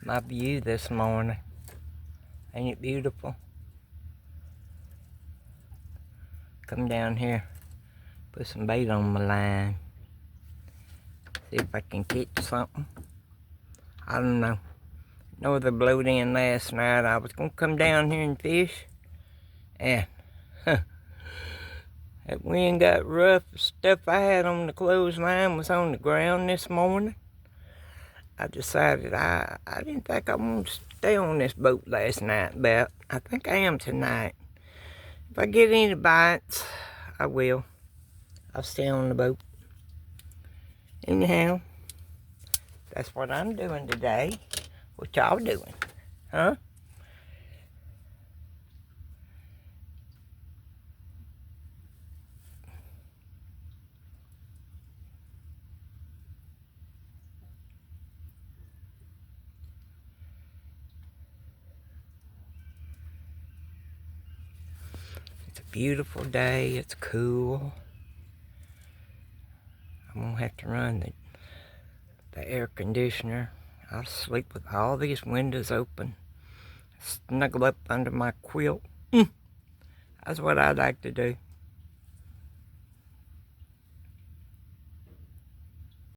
my view this morning. Ain't it beautiful? Come down here, put some bait on my line. See if I can catch something. I don't know. Northern blowed in last night. I was gonna come down here and fish. And that wind got rough. Stuff I had on the clothesline was on the ground this morning. I decided I didn't think I wanted to stay on this boat last night, but I think I am tonight. If I get any bites, I will. I'll stay on the boat. Anyhow, that's what I'm doing today. What y'all doing? Huh? It's a beautiful day. It's cool. I'm gonna have to run the air conditioner. I'll sleep with all these windows open. Snuggle up under my quilt. That's what I'd like to do.